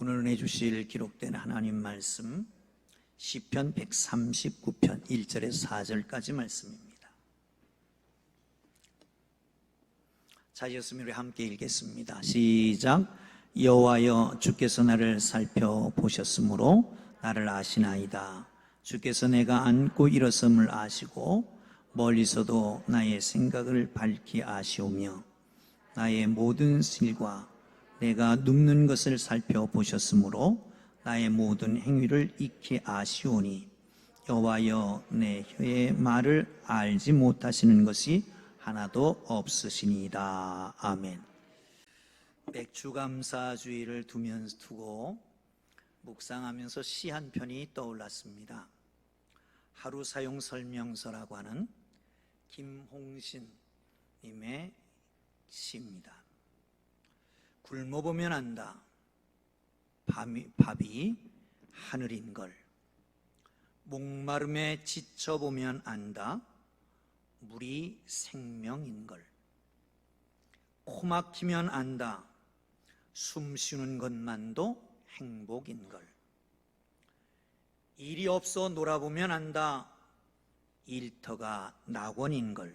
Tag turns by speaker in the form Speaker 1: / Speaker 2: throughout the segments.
Speaker 1: 오늘 은혜 주실 기록된 하나님 말씀 시편 139편 1절에서 4절까지 말씀입니다. 자이었으면 우리 함께 읽겠습니다. 시작. 여호와여, 주께서 나를 살펴보셨으므로 나를 아시나이다. 주께서 내가 앉고 일어섬을 아시고 멀리서도 나의 생각을 밝히 아시오며 나의 모든 실과 내가 눕는 것을 살펴보셨으므로 나의 모든 행위를 익히 아시오니 여호와여, 내 혀의 말을 알지 못하시는 것이 하나도 없으시니이다. 아멘. 맥주감사주의를 두고 묵상하면서 시 한 편이 떠올랐습니다. 하루 사용 설명서라고 하는 김홍신 님의 시입니다. 굶어보면 안다. 밥이 하늘인걸. 목마름에 지쳐보면 안다. 물이 생명인걸. 코 막히면 안다. 숨 쉬는 것만도 행복인걸. 일이 없어 놀아보면 안다. 일터가 낙원인걸.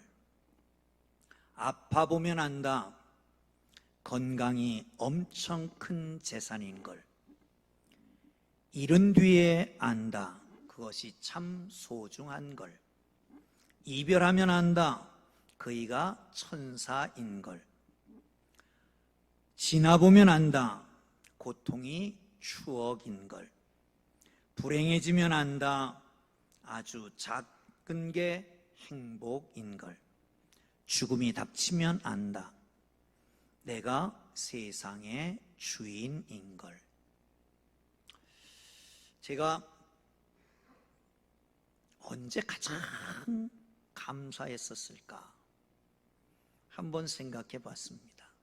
Speaker 1: 아파보면 안다. 건강이 엄청 큰 재산인걸. 잃은 뒤에 안다. 그것이 참 소중한걸. 이별하면 안다. 그이가 천사인걸. 지나보면 안다. 고통이 추억인걸. 불행해지면 안다. 아주 작은 게 행복인걸. 죽음이 닥치면 안다. 내가 세상의 주인인걸. 제가 언제 가장 감사했었을까 한번 생각해 봤습니다.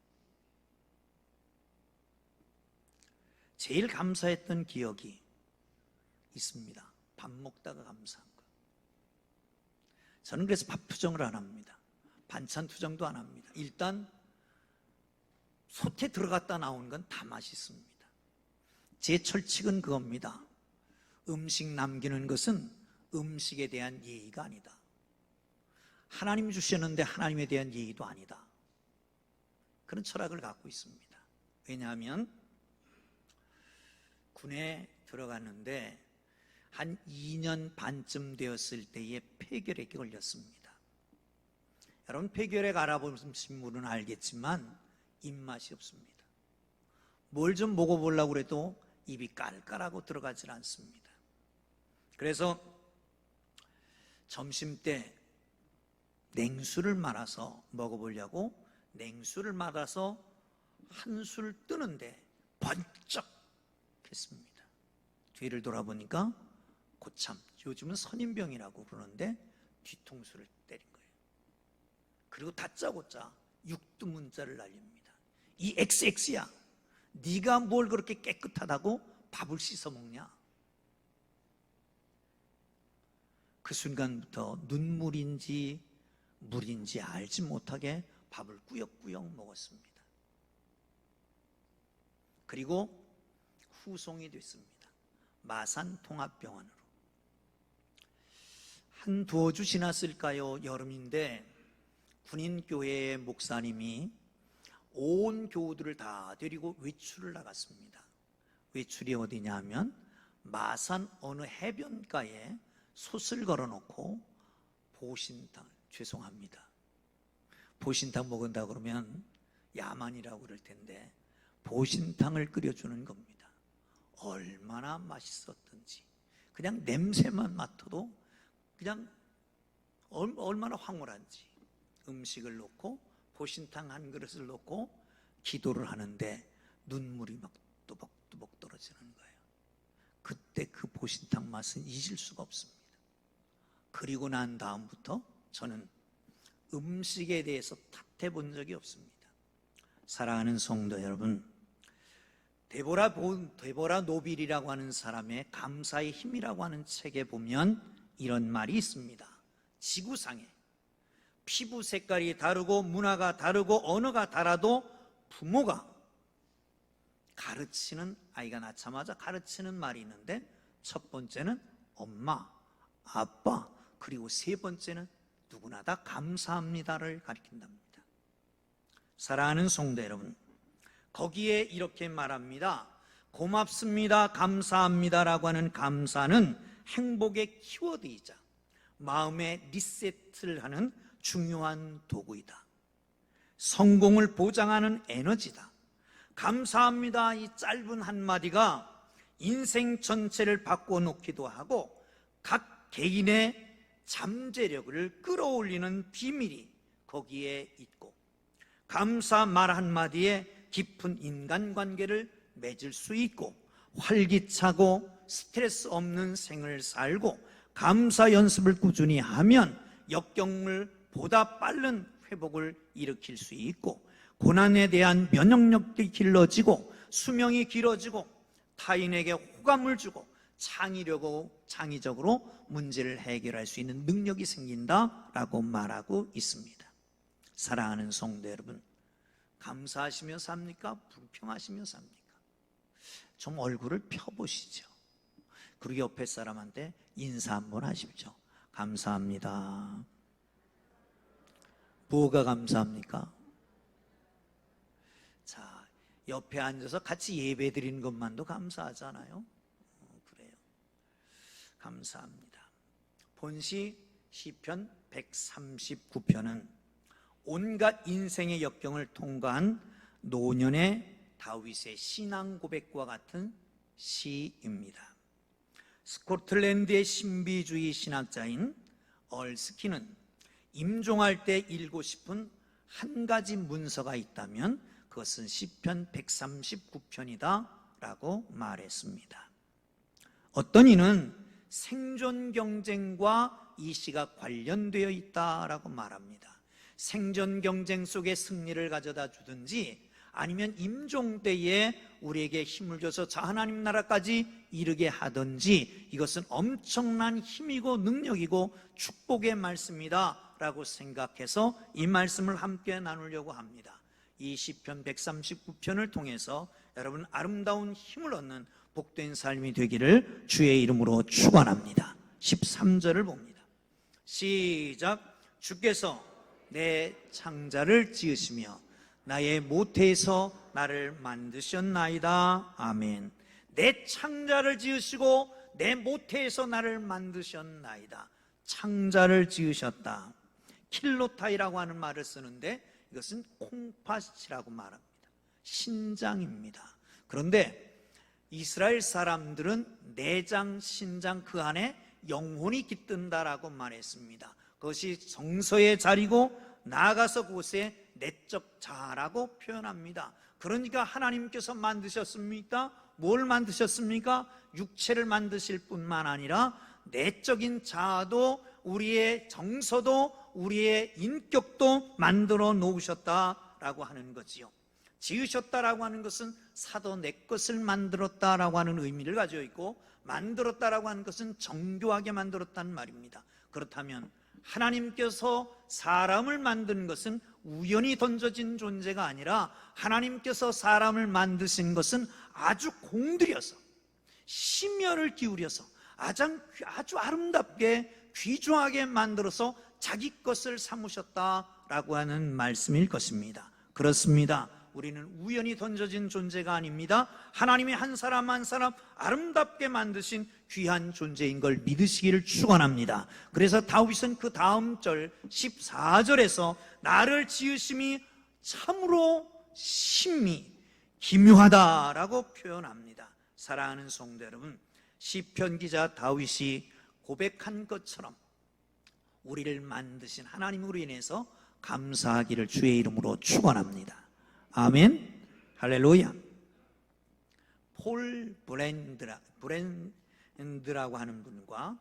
Speaker 1: 제일 감사했던 기억이 있습니다. 밥 먹다가 감사한 거. 저는 그래서 밥 투정을 안 합니다. 반찬 투정도 안 합니다. 일단 솥에 들어갔다 나온 건 다 맛있습니다. 제 철칙은 그겁니다. 음식 남기는 것은 음식에 대한 예의가 아니다. 하나님 주셨는데 하나님에 대한 예의도 아니다. 그런 철학을 갖고 있습니다. 왜냐하면 군에 들어갔는데 한 2년 반쯤 되었을 때에 폐결핵에 걸렸습니다. 여러분, 폐결핵 알아보신 분은 알겠지만 입맛이 없습니다. 뭘 좀 먹어보려고 해도 입이 깔깔하고 들어가질 않습니다. 그래서 점심때 냉수를 말아서 먹어보려고 냉수를 말아서 한술 뜨는데 번쩍 했습니다. 뒤를 돌아보니까 고참, 요즘은 선인병이라고 그러는데 뒤통수를 때린 거예요. 그리고 다짜고짜 육두문자를 날립니다. 이 XX야, 네가 뭘 그렇게 깨끗하다고 밥을 씻어 먹냐? 그 순간부터 눈물인지 물인지 알지 못하게 밥을 꾸역꾸역 먹었습니다. 그리고 후송이 됐습니다. 마산통합병원으로. 한 두어 주 지났을까요? 여름인데 군인교회의 목사님이 온 교우들을 다 데리고 외출을 나갔습니다. 외출이 어디냐 하면 마산 어느 해변가에 솥을 걸어놓고 보신탕, 죄송합니다, 보신탕 먹은다 그러면 야만이라고 그럴 텐데 보신탕을 끓여주는 겁니다. 얼마나 맛있었던지 그냥 냄새만 맡아도 그냥 얼마나 황홀한지. 음식을 놓고 보신탕 한 그릇을 놓고 기도를 하는데 눈물이 막 뚜벅뚜벅 떨어지는 거예요. 그때 그 보신탕 맛은 잊을 수가 없습니다. 그리고 난 다음부터 저는 음식에 대해서 탓해 본 적이 없습니다. 사랑하는 성도 여러분, 데보라 노빌이라고 하는 사람의 감사의 힘이라고 하는 책에 보면 이런 말이 있습니다. 지구상에 피부 색깔이 다르고 문화가 다르고 언어가 달라도 부모가 가르치는, 아이가 낳자마자 가르치는 말이 있는데, 첫 번째는 엄마, 아빠, 그리고 세 번째는 누구나 다 감사합니다를 가리킨답니다. 사랑하는 성도 여러분, 거기에 이렇게 말합니다. 고맙습니다, 감사합니다라고 하는 감사는 행복의 키워드이자 마음의 리셋을 하는 중요한 도구이다. 성공을 보장하는 에너지다. 감사합니다, 이 짧은 한마디가 인생 전체를 바꿔놓기도 하고 각 개인의 잠재력을 끌어올리는 비밀이 거기에 있고, 감사 말 한마디에 깊은 인간관계를 맺을 수 있고, 활기차고 스트레스 없는 생을 살고, 감사 연습을 꾸준히 하면 역경을 보다 빠른 회복을 일으킬 수 있고, 고난에 대한 면역력이 길러지고 수명이 길어지고 타인에게 호감을 주고 창의적으로 문제를 해결할 수 있는 능력이 생긴다라고 말하고 있습니다. 사랑하는 성도 여러분, 감사하시며 삽니까? 불평하시며 삽니까? 좀 얼굴을 펴보시죠. 그리고 옆에 사람한테 인사 한번 하십시오. 감사합니다. 뭐가 감사합니까? 자, 옆에 앉아서 같이 예배 드리는 것만도 감사하잖아요. 그래요. 감사합니다. 본시 시편 139편은 온갖 인생의 역경을 통과한 노년의 다윗의 신앙 고백과 같은 시입니다. 스코틀랜드의 신비주의 신학자인 얼스키는 임종할 때 읽고 싶은 한 가지 문서가 있다면 그것은 시편 139편이다 라고 말했습니다. 어떤 이는 생존 경쟁과 이 시가 관련되어 있다라고 말합니다. 생존 경쟁 속에 승리를 가져다 주든지 아니면 임종 때에 우리에게 힘을 줘서 저 하나님 나라까지 이르게 하든지 이것은 엄청난 힘이고 능력이고 축복의 말씀이다 라고 생각해서 이 말씀을 함께 나누려고 합니다. 이 시편 139편을 통해서 여러분 아름다운 힘을 얻는 복된 삶이 되기를 주의 이름으로 축원합니다. 13절을 봅니다. 시작. 주께서 내 창자를 지으시며 나의 모태에서 나를 만드셨나이다. 아멘. 내 창자를 지으시고 내 모태에서 나를 만드셨나이다. 창자를 지으셨다. 킬로타이라고 하는 말을 쓰는데 이것은 콩팥이라고 말합니다. 신장입니다. 그런데 이스라엘 사람들은 내장, 신장 그 안에 영혼이 깃든다라고 말했습니다. 그것이 정서의 자리고 나아가서 그곳에 내적 자아라고 표현합니다. 그러니까 하나님께서 만드셨습니까? 뭘 만드셨습니까? 육체를 만드실 뿐만 아니라 내적인 자아도 우리의 정서도 우리의 인격도 만들어 놓으셨다라고 하는 거지요. 지으셨다라고 하는 것은 사도 내 것을 만들었다라고 하는 의미를 가지고 있고, 만들었다라고 하는 것은 정교하게 만들었다는 말입니다. 그렇다면 하나님께서 사람을 만든 것은 우연히 던져진 존재가 아니라 하나님께서 사람을 만드신 것은 아주 공들여서 심혈을 기울여서 아주 아름답게 귀중하게 만들어서 자기 것을 삼으셨다라고 하는 말씀일 것입니다. 그렇습니다. 우리는 우연히 던져진 존재가 아닙니다. 하나님이 한 사람 한 사람 아름답게 만드신 귀한 존재인 걸 믿으시기를 축원합니다. 그래서 다윗은 그 다음 절 14절에서 나를 지으심이 참으로 심히 기묘하다라고 표현합니다. 사랑하는 성도 여러분, 시편 기자 다윗이 고백한 것처럼 우리를 만드신 하나님으로 인해서 감사하기를 주의 이름으로 축원합니다. 아멘. 할렐루야. 폴 브랜드라고 하는 분과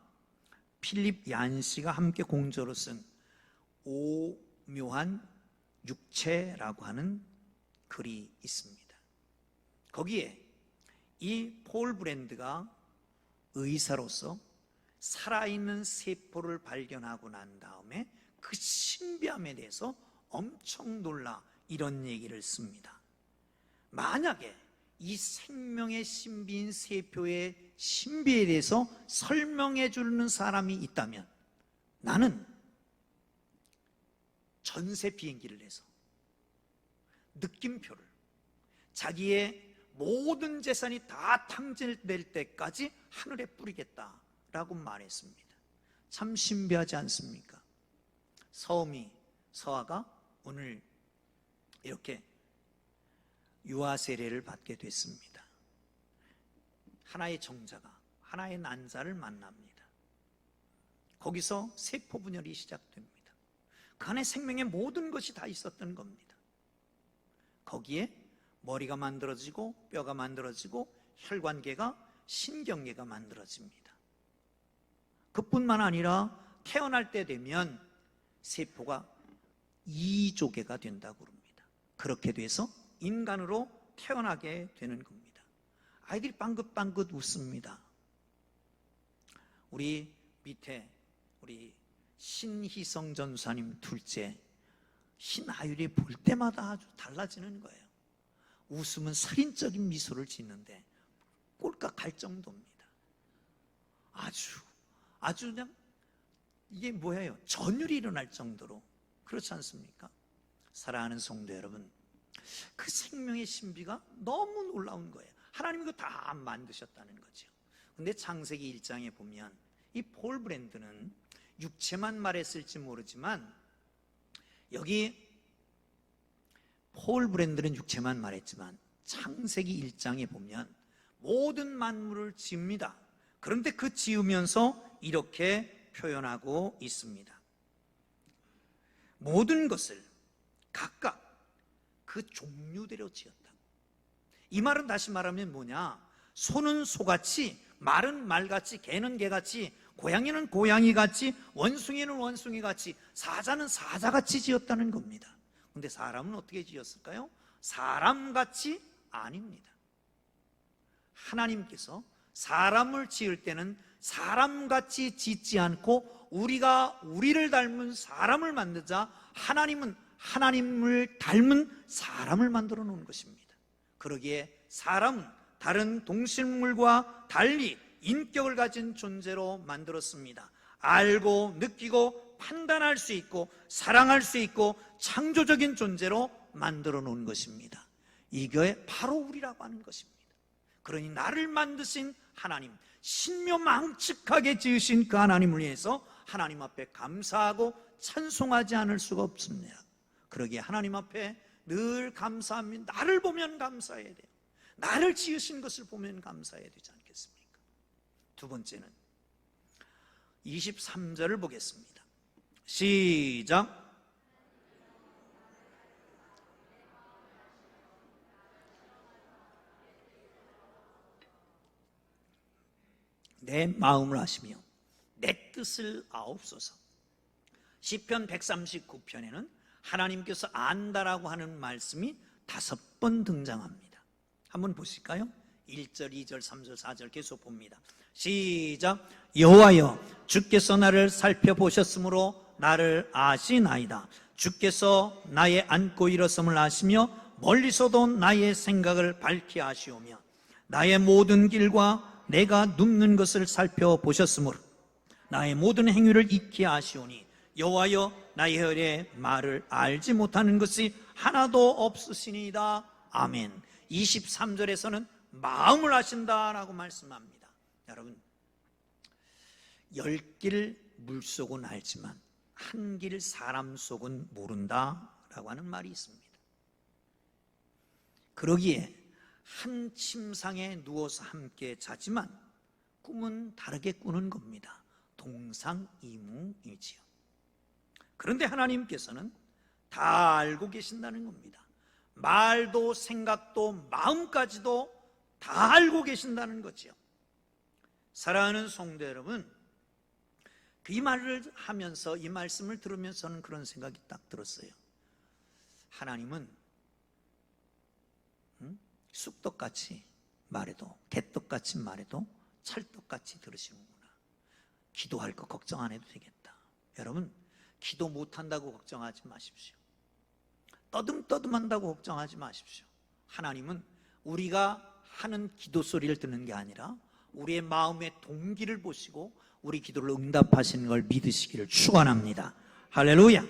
Speaker 1: 필립 얀시가 함께 공저로 쓴 오묘한 육체라고 하는 글이 있습니다. 거기에 이 폴 브랜드가 의사로서 살아있는 세포를 발견하고 난 다음에 그 신비함에 대해서 엄청 놀라 이런 얘기를 씁니다. 만약에 이 생명의 신비인 세표의 신비에 대해서 설명해 주는 사람이 있다면 나는 전세 비행기를 내서 느낌표를 자기의 모든 재산이 다 탕진될 때까지 하늘에 뿌리겠다라고 말했습니다. 참 신비하지 않습니까? 서아가 오늘 이렇게 유아 세례를 받게 됐습니다. 하나의 정자가 하나의 난자를 만납니다. 거기서 세포 분열이 시작됩니다. 그 안에 생명의 모든 것이 다 있었던 겁니다. 거기에 머리가 만들어지고 뼈가 만들어지고 혈관계가 신경계가 만들어집니다. 그뿐만 아니라 태어날 때 되면 세포가 이조계가 된다고 합니다. 그렇게 돼서 인간으로 태어나게 되는 겁니다. 아이들이 빵긋빵긋 웃습니다. 우리 밑에 우리 신희성 전사님 둘째 신하율이 볼 때마다 아주 달라지는 거예요. 웃으면 살인적인 미소를 짓는데 꼴깍 갈 정도입니다. 아주 그냥 이게 뭐예요? 전율이 일어날 정도로. 그렇지 않습니까? 사랑하는 성도 여러분, 그 생명의 신비가 너무 놀라운 거예요. 하나님이 그거 다 만드셨다는 거죠. 근데 창세기 1장에 보면 이 폴 브랜드는 육체만 말했을지 모르지만 여기 폴 브랜드는 육체만 말했지만 창세기 1장에 보면 모든 만물을 지읍니다. 그런데 그 지으면서 이렇게 표현하고 있습니다. 모든 것을 각각 그 종류대로 지었다. 이 말은 다시 말하면 뭐냐? 소는 소같이, 말은 말같이, 개는 개같이, 고양이는 고양이같이, 원숭이는 원숭이같이, 사자는 사자같이 지었다는 겁니다. 근데 사람은 어떻게 지었을까요? 사람같이 아닙니다. 하나님께서 사람을 지을 때는 사람같이 짓지 않고 우리가 우리를 닮은 사람을 만들자 하나님은 하나님을 닮은 사람을 만들어 놓은 것입니다. 그러기에 사람은 다른 동식물과 달리 인격을 가진 존재로 만들었습니다. 알고 느끼고 판단할 수 있고 사랑할 수 있고 창조적인 존재로 만들어 놓은 것입니다. 이게 바로 우리라고 하는 것입니다. 그러니 나를 만드신 하나님, 신묘망측하게 지으신 그 하나님을 위해서 하나님 앞에 감사하고 찬송하지 않을 수가 없습니다. 그러기에 하나님 앞에 늘 감사합니다. 나를 보면 감사해야 돼요. 나를 지으신 것을 보면 감사해야 되지 않겠습니까? 두 번째는 23절을 보겠습니다. 시작. 내 마음을 아시며 내 뜻을 아옵소서. 시편 139편에는 하나님께서 안다라고 하는 말씀이 5번 등장합니다. 한번 보실까요? 1절, 2절, 3절, 4절 계속 봅니다. 시작. 여호와여, 주께서 나를 살펴보셨으므로 나를 아시나이다. 주께서 나의 앉고 일어섬을 아시며 멀리서도 나의 생각을 밝히 아시오며 나의 모든 길과 내가 눕는 것을 살펴보셨으므로 나의 모든 행위를 익히 아시오니 여호와여, 나의 혈의 말을 알지 못하는 것이 하나도 없으시니이다. 아멘. 23절에서는 마음을 아신다라고 말씀합니다. 여러분, 10길 물속은 알지만 한 길 사람 속은 모른다라고 하는 말이 있습니다. 그러기에 한 침상에 누워서 함께 자지만 꿈은 다르게 꾸는 겁니다. 동상이몽이지요. 그런데 하나님께서는 다 알고 계신다는 겁니다. 말도 생각도 마음까지도 다 알고 계신다는 거지요. 사랑하는 성도 여러분, 이 말을 하면서 이 말씀을 들으면서 저는 그런 생각이 딱 들었어요. 하나님은 쑥떡같이 말해도, 개떡같이 말해도 찰떡같이 들으시는구나. 기도할 거 걱정 안 해도 되겠다. 여러분, 기도 못한다고 걱정하지 마십시오. 떠듬떠듬한다고 걱정하지 마십시오. 하나님은 우리가 하는 기도 소리를 듣는 게 아니라 우리의 마음의 동기를 보시고 우리 기도를 응답하시는 걸 믿으시기를 축원합니다. 할렐루야,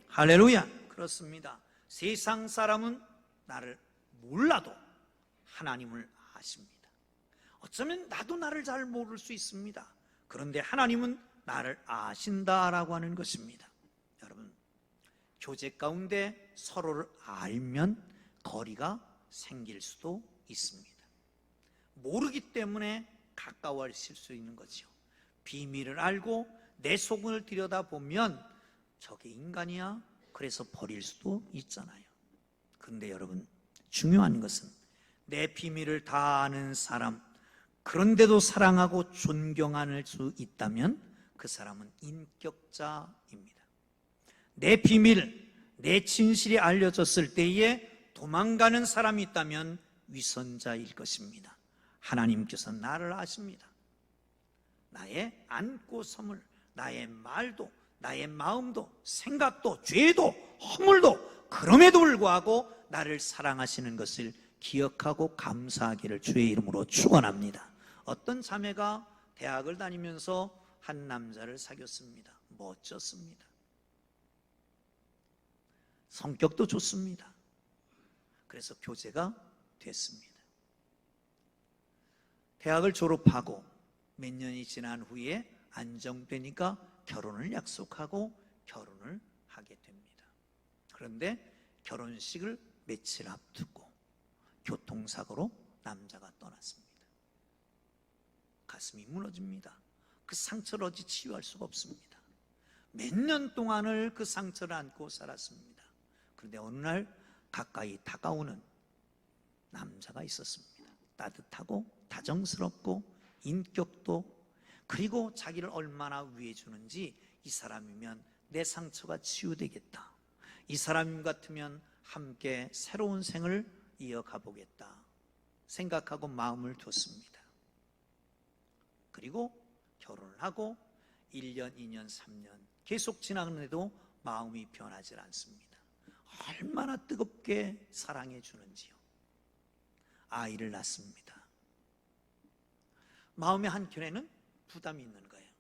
Speaker 1: 할렐루야. 그렇습니다. 세상 사람은 나를 몰라도 하나님을 아십니다. 어쩌면 나도 나를 잘 모를 수 있습니다. 그런데 하나님은 나를 아신다라고 하는 것입니다. 여러분, 교제 가운데 서로를 알면 거리가 생길 수도 있습니다. 모르기 때문에 가까워질 수 있는 거죠. 비밀을 알고 내 속을 들여다보면 저게 인간이야? 그래서 버릴 수도 있잖아요. 그런데 여러분, 중요한 것은 내 비밀을 다 아는 사람, 그런데도 사랑하고 존경할 수 있다면 그 사람은 인격자입니다. 내 비밀, 내 진실이 알려졌을 때에 도망가는 사람이 있다면 위선자일 것입니다. 하나님께서 나를 아십니다. 나의 안고 섬을, 나의 말도, 나의 마음도, 생각도, 죄도, 허물도, 그럼에도 불구하고 나를 사랑하시는 것을 기억하고 감사하기를 주의 이름으로 축원합니다. 어떤 자매가 대학을 다니면서 한 남자를 사귀었습니다. 멋졌습니다. 성격도 좋습니다. 그래서 교제가 됐습니다. 대학을 졸업하고 몇 년이 지난 후에 안정되니까 결혼을 약속하고 결혼을 하게 됩니다. 그런데 결혼식을 며칠 앞두고 교통사고로 남자가 떠났습니다. 가슴이 무너집니다. 그 상처를 어찌 치유할 수가 없습니다. 몇 년 동안을 그 상처를 안고 살았습니다. 그런데 어느 날 가까이 다가오는 남자가 있었습니다. 따뜻하고 다정스럽고 인격도, 그리고 자기를 얼마나 위해주는지, 이 사람이면 내 상처가 치유되겠다, 이 사람 같으면 함께 새로운 생을 이어가 보겠다 생각하고 마음을 뒀습니다. 그리고 결혼을 하고 1년, 2년, 3년 계속 지나는데도 마음이 변하지 않습니다. 얼마나 뜨겁게 사랑해 주는지요. 아이를 낳습니다. 마음의 한켠에는 부담이 있는 거예요.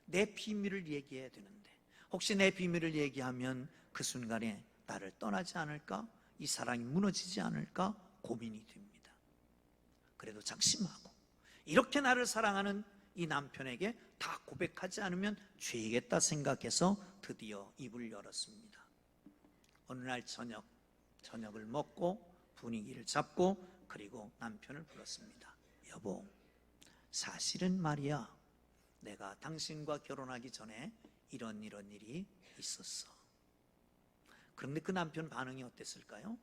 Speaker 1: 내 비밀을 얘기해야 되는데 혹시 내 비밀을 얘기하면 그 순간에 나를 떠나지 않을까? 이 사랑이 무너지지 않을까? 고민이 됩니다. 그래도 작심하고 이렇게 나를 사랑하는 이 남편에게 다 고백하지 않으면 죄겠다 생각해서 드디어 입을 열었습니다. 어느 날 저녁을 먹고 분위기를 잡고 그리고 남편을 불렀습니다. 여보, 사실은 말이야, 내가 당신과 결혼하기 전에 이런 일이 있었어. 그런데 그 남편 반응이 어땠을까요?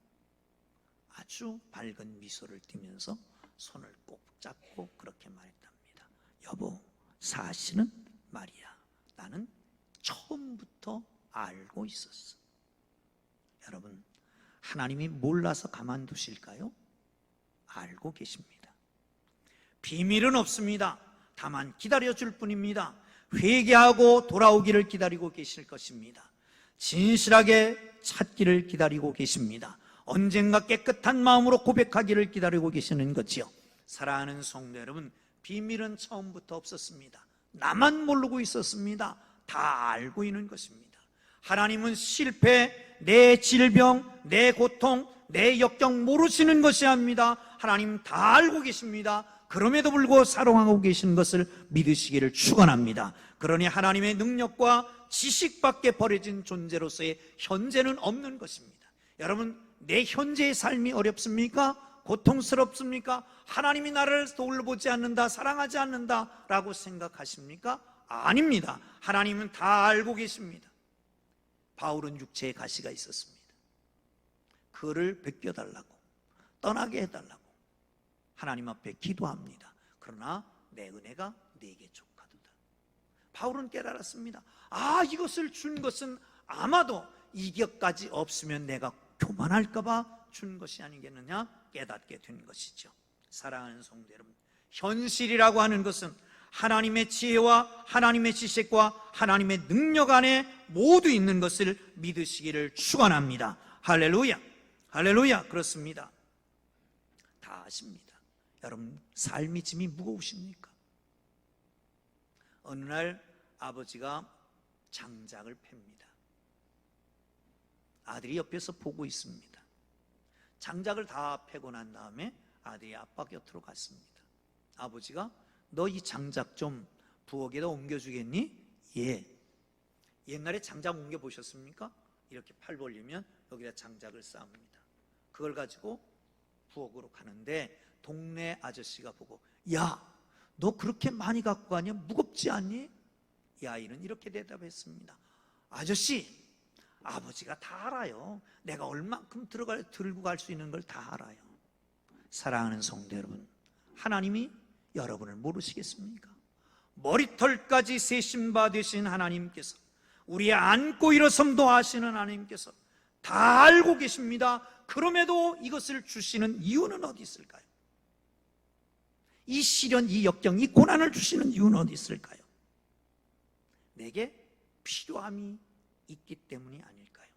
Speaker 1: 아주 밝은 미소를 띠면서 손을 꼭 잡고 그렇게 말했답니다. 여보, 사실은 말이야, 나는 처음부터 알고 있었어. 여러분, 하나님이 몰라서 가만두실까요? 알고 계십니다. 비밀은 없습니다. 다만 기다려줄 뿐입니다. 회개하고 돌아오기를 기다리고 계실 것입니다. 진실하게 찾기를 기다리고 계십니다. 언젠가 깨끗한 마음으로 고백하기를 기다리고 계시는 거지요. 사랑하는 성도 여러분, 비밀은 처음부터 없었습니다. 나만 모르고 있었습니다. 다 알고 있는 것입니다. 하나님은 실패, 내 질병, 내 고통, 내 역경 모르시는 것이 아닙니다. 하나님 다 알고 계십니다. 그럼에도 불구하고 사랑하고 계시는 것을 믿으시기를 축원합니다. 그러니 하나님의 능력과 지식밖에 버려진 존재로서의 현재는 없는 것입니다. 여러분, 내 현재의 삶이 어렵습니까? 고통스럽습니까? 하나님이 나를 돌보지 않는다, 사랑하지 않는다 라고 생각하십니까? 아닙니다. 하나님은 다 알고 계십니다. 바울은 육체에 가시가 있었습니다. 그를 벗겨달라고, 떠나게 해달라고 하나님 앞에 기도합니다. 그러나 내 은혜가 네게 족하도다. 바울은 깨달았습니다. 이것을 준 것은 아마도 이격까지 없으면 내가 교만할까봐 준 것이 아니겠느냐 깨닫게 된 것이죠. 사랑하는 성도 여러분, 현실이라고 하는 것은 하나님의 지혜와 하나님의 지식과 하나님의 능력 안에 모두 있는 것을 믿으시기를 축원합니다. 할렐루야, 할렐루야. 그렇습니다. 다 아십니다. 여러분, 삶이 짐이 무거우십니까? 어느 날 아버지가 장작을 팹니다. 아들이 옆에서 보고 있습니다. 장작을 다 패고 난 다음에 아들이 아빠 곁으로 갔습니다. 아버지가 너 이 장작 좀 부엌에다 옮겨주겠니? 예. 옛날에 장작 옮겨보셨습니까? 이렇게 팔 벌리면 여기다 장작을 쌓습니다. 그걸 가지고 부엌으로 가는데 동네 아저씨가 보고, 야, 너 그렇게 많이 갖고 가냐? 무겁지 않니? 이 아이는 이렇게 대답했습니다. 아저씨, 아버지가 다 알아요. 내가 얼만큼 들고 갈 수 있는 걸 다 알아요. 사랑하는 성도 여러분, 하나님이 여러분을 모르시겠습니까? 머리털까지 세신 바 되신 하나님께서, 우리의 앉고 일어섬도 아시는 하나님께서 다 알고 계십니다. 그럼에도 이것을 주시는 이유는 어디 있을까요? 이 시련, 이 역경, 이 고난을 주시는 이유는 어디 있을까요? 내게 필요함이 있기 때문이 아닐까요?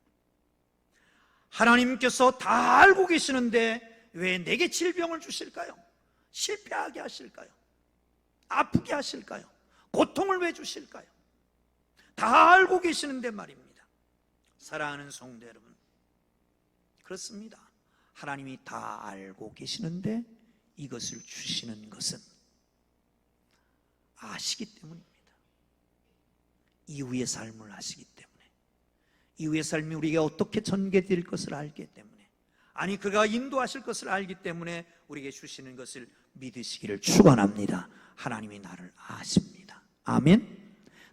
Speaker 1: 하나님께서 다 알고 계시는데 왜 내게 질병을 주실까요? 실패하게 하실까요? 아프게 하실까요? 고통을 왜 주실까요? 다 알고 계시는데 말입니다. 사랑하는 성도 여러분, 그렇습니다. 하나님이 다 알고 계시는데 이것을 주시는 것은 아시기 때문입니다. 이후의 삶을 아시기 때문에, 이후의 삶이 우리에게 어떻게 전개될 것을 알기 때문에, 아니 그가 인도하실 것을 알기 때문에 우리에게 주시는 것을 믿으시기를 축원합니다. 하나님이 나를 아십니다. 아멘.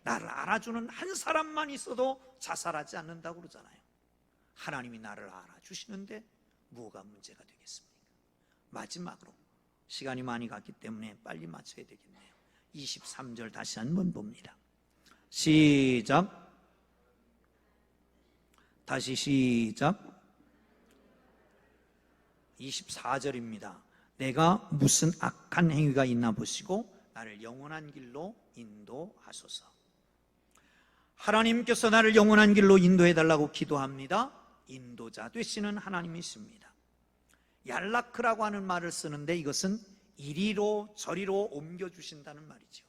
Speaker 1: 나를 알아주는 한 사람만 있어도 자살하지 않는다고 그러잖아요. 하나님이 나를 알아주시는데 뭐가 문제가 되겠습니까? 마지막으로, 시간이 많이 갔기 때문에 빨리 맞춰야 되겠네요. 23절 다시 한번 봅니다. 시작. 다시 시작. 24절입니다. 내가 무슨 악한 행위가 있나 보시고 나를 영원한 길로 인도하소서. 하나님께서 나를 영원한 길로 인도해달라고 기도합니다. 인도자 되시는 하나님이십니다. 얄라크라고 하는 말을 쓰는데 이것은 이리로 저리로 옮겨주신다는 말이죠.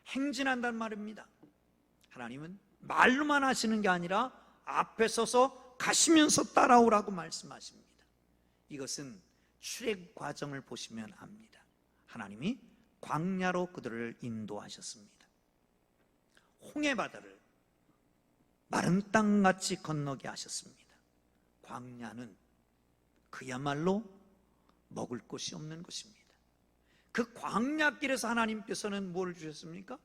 Speaker 1: 행진한다는 말입니다. 하나님은 말로만 하시는 게 아니라 앞에 서서 가시면서 따라오라고 말씀하십니다. 이것은 출애굽 과정을 보시면 압니다. 하나님이 광야로 그들을 인도하셨습니다. 홍해 바다를 마른 땅같이 건너게 하셨습니다. 광야는 그야말로 먹을 것이 없는 것입니다. 그 광야길에서 하나님께서는 뭘 주셨습니까?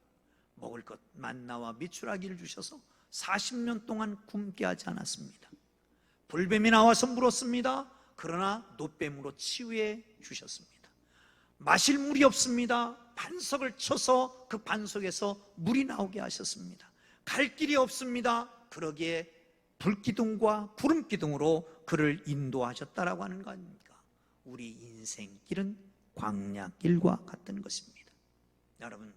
Speaker 1: 먹을 것, 만나와 미추라기를 주셔서 40년 동안 굶게 하지 않았습니다. 불뱀이 나와서 물었습니다. 그러나 노뱀으로 치유해 주셨습니다. 마실 물이 없습니다. 반석을 쳐서 그 반석에서 물이 나오게 하셨습니다. 갈 길이 없습니다. 그러기에 불기둥과 구름기둥으로 그를 인도하셨다라고 하는 거 아닙니까? 우리 인생길은 광야길과 같은 것입니다. 여러분,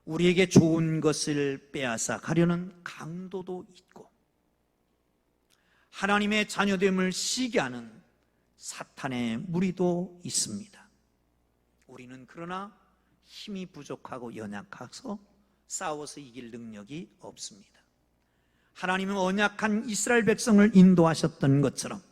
Speaker 1: 우리에게 좋은 것을 빼앗아 가려는 강도도 있고 하나님의 자녀됨을 시기하는 사탄의 무리도 있습니다. 우리는 그러나 힘이 부족하고 연약해서 싸워서 이길 능력이 없습니다. 하나님은 언약한 이스라엘 백성을 인도하셨던 것처럼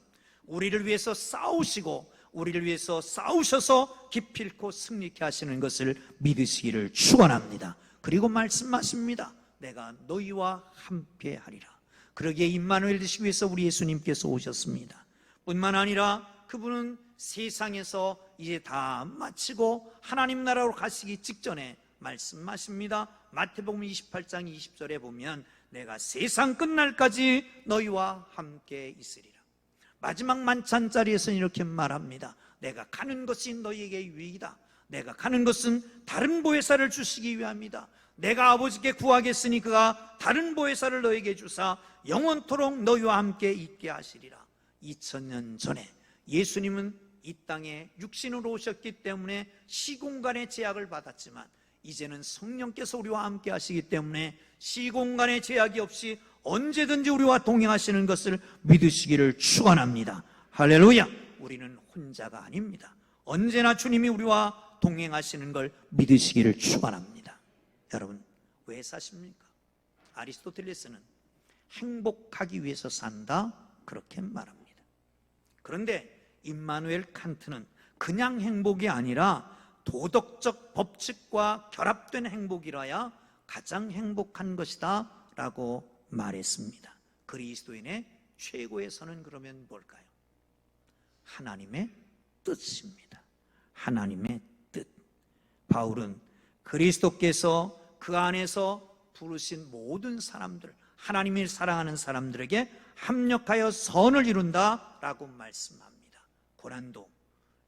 Speaker 1: 우리를 위해서 싸우시고 우리를 위해서 싸우셔서 기필코 승리케 하시는 것을 믿으시기를 축원합니다. 그리고 말씀하십니다. 내가 너희와 함께 하리라. 그러기에 임마누엘 되시기 위해서 우리 예수님께서 오셨습니다. 뿐만 아니라 그분은 세상에서 이제 다 마치고 하나님 나라로 가시기 직전에 말씀하십니다. 마태복음 28장 20절에 보면 내가 세상 끝날까지 너희와 함께 있으리라. 마지막 만찬 자리에서는 이렇게 말합니다. 내가 가는 것이 너희에게 유익이다. 내가 가는 것은 다른 보혜사를 주시기 위함이다. 내가 아버지께 구하겠으니 그가 다른 보혜사를 너희에게 주사 영원토록 너희와 함께 있게 하시리라. 2000년 전에 예수님은 이 땅에 육신으로 오셨기 때문에 시공간의 제약을 받았지만 이제는 성령께서 우리와 함께 하시기 때문에 시공간의 제약이 없이 언제든지 우리와 동행하시는 것을 믿으시기를 축원합니다. 할렐루야. 우리는 혼자가 아닙니다. 언제나 주님이 우리와 동행하시는 걸 믿으시기를 축원합니다. 여러분, 왜 사십니까? 아리스토텔레스는 행복하기 위해서 산다, 그렇게 말합니다. 그런데 임마누엘 칸트는 그냥 행복이 아니라 도덕적 법칙과 결합된 행복이라야 가장 행복한 것이다 라고 말했습니다. 그리스도인의 최고의 선은 그러면 뭘까요? 하나님의 뜻입니다. 하나님의 뜻. 바울은 그리스도께서 그 안에서 부르신 모든 사람들, 하나님을 사랑하는 사람들에게 합력하여 선을 이룬다 라고 말씀합니다. 고난도,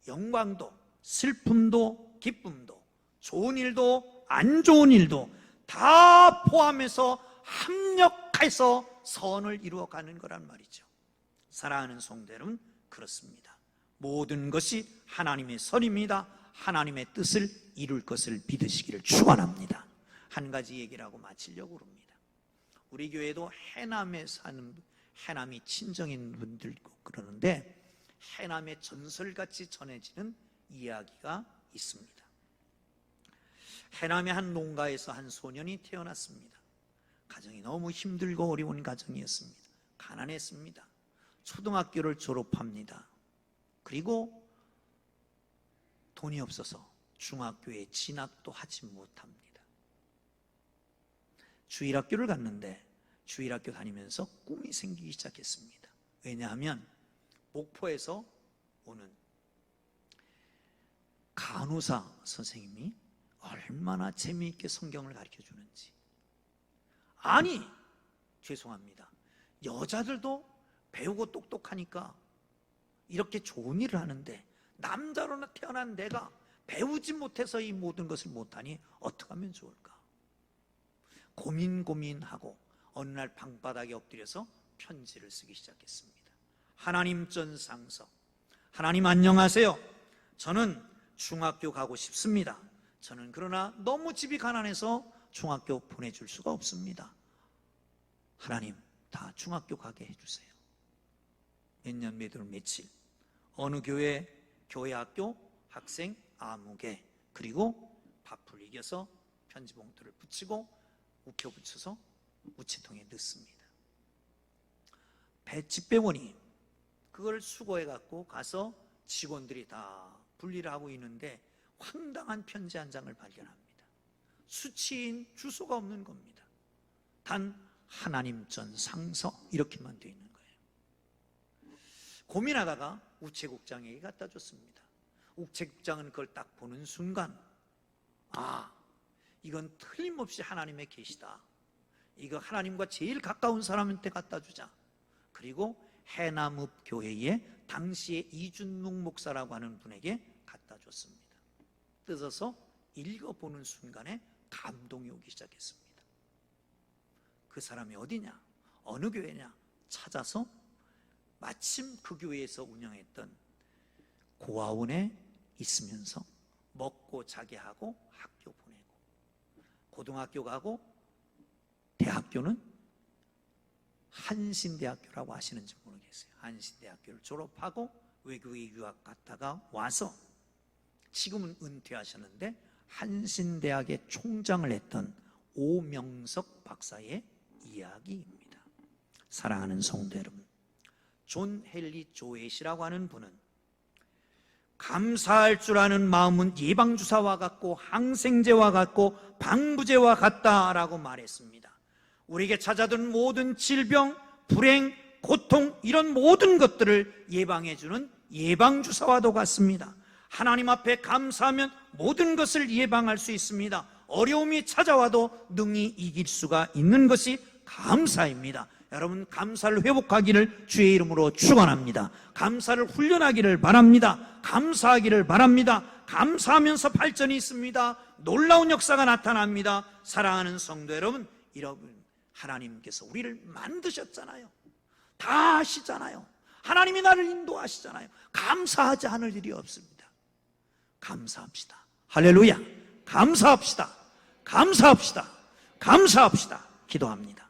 Speaker 1: 영광도, 슬픔도, 기쁨도, 좋은 일도, 안 좋은 일도 다 포함해서 합력해서 선을 이루어가는 거란 말이죠. 사랑하는 성도 여러분, 그렇습니다. 모든 것이 하나님의 선입니다. 하나님의 뜻을 이룰 것을 믿으시기를 축원합니다. 한 가지 얘기를 하고 마치려고 합니다. 우리 교회도 해남에 사는, 해남이 친정인 분들 있고 그러는데 해남의 전설같이 전해지는 이야기가 있습니다. 해남의 한 농가에서 한 소년이 태어났습니다. 가정이 너무 힘들고 어려운 가정이었습니다. 가난했습니다. 초등학교를 졸업합니다. 그리고 돈이 없어서 중학교에 진학도 하지 못합니다. 주일학교를 갔는데 주일학교 다니면서 꿈이 생기기 시작했습니다. 왜냐하면 목포에서 오는 간호사 선생님이 얼마나 재미있게 성경을 가르쳐 주는지. 아니, 죄송합니다. 여자들도 배우고 똑똑하니까 이렇게 좋은 일을 하는데 남자로 태어난 내가 배우지 못해서 이 모든 것을 못하니 어떻게 하면 좋을까? 고민하고 어느 날 방바닥에 엎드려서 편지를 쓰기 시작했습니다. 하나님 전상서, 하나님 안녕하세요. 저는 중학교 가고 싶습니다. 저는 그러나 너무 집이 가난해서 중학교 보내줄 수가 없습니다. 하나님, 다 중학교 가게 해주세요. 몇 년 몇 월 며칠 어느 교회 학교 학생 아무개, 그리고 밥풀 이겨서 편지 봉투를 붙이고 우표 붙여서 우체통에 넣습니다. 집배원이 그걸 수거해 갖고 가서 직원들이 다 분리를 하고 있는데 황당한 편지 한 장을 발견합니다. 수치인 주소가 없는 겁니다. 단 하나님 전 상서 이렇게만 되어 있는 거예요. 고민하다가 우체국장에게 갖다 줬습니다. 우체국장은 그걸 딱 보는 순간, 아, 이건 틀림없이 하나님의 계시다. 이거 하나님과 제일 가까운 사람한테 갖다 주자. 그리고 해남읍 교회에 당시에 이준묵 목사라고 하는 분에게 갖다 줬습니다. 뜯어서 읽어보는 순간에 감동이 오기 시작했습니다. 그 사람이 어디냐, 어느 교회냐 찾아서 마침 그 교회에서 운영했던 고아원에 있으면서 먹고 자게 하고 학교 보내고, 고등학교 가고, 대학교는 한신대학교라고 아시는지 모르겠어요. 한신대학교를 졸업하고 외국에 유학 갔다가 와서 지금은 은퇴하셨는데 한신대학의 총장을 했던 오명석 박사의 이야기입니다. 사랑하는 성도 여러분, 존 헨리 조엣이라고 하는 분은 감사할 줄 아는 마음은 예방주사와 같고 항생제와 같고 방부제와 같다라고 말했습니다. 우리에게 찾아든 모든 질병, 불행, 고통, 이런 모든 것들을 예방해주는 예방주사와도 같습니다. 하나님 앞에 감사하면 모든 것을 예방할 수 있습니다. 어려움이 찾아와도 능히 이길 수가 있는 것이 감사입니다. 여러분, 감사를 회복하기를 주의 이름으로 축원합니다. 감사를 훈련하기를 바랍니다. 감사하기를 바랍니다. 감사하면서 발전이 있습니다. 놀라운 역사가 나타납니다. 사랑하는 성도 여러분, 하나님께서 우리를 만드셨잖아요. 다 아시잖아요. 하나님이 나를 인도하시잖아요. 감사하지 않을 일이 없습니다. 감사합시다. 할렐루야. 감사합시다. 감사합시다. 감사합시다. 기도합니다.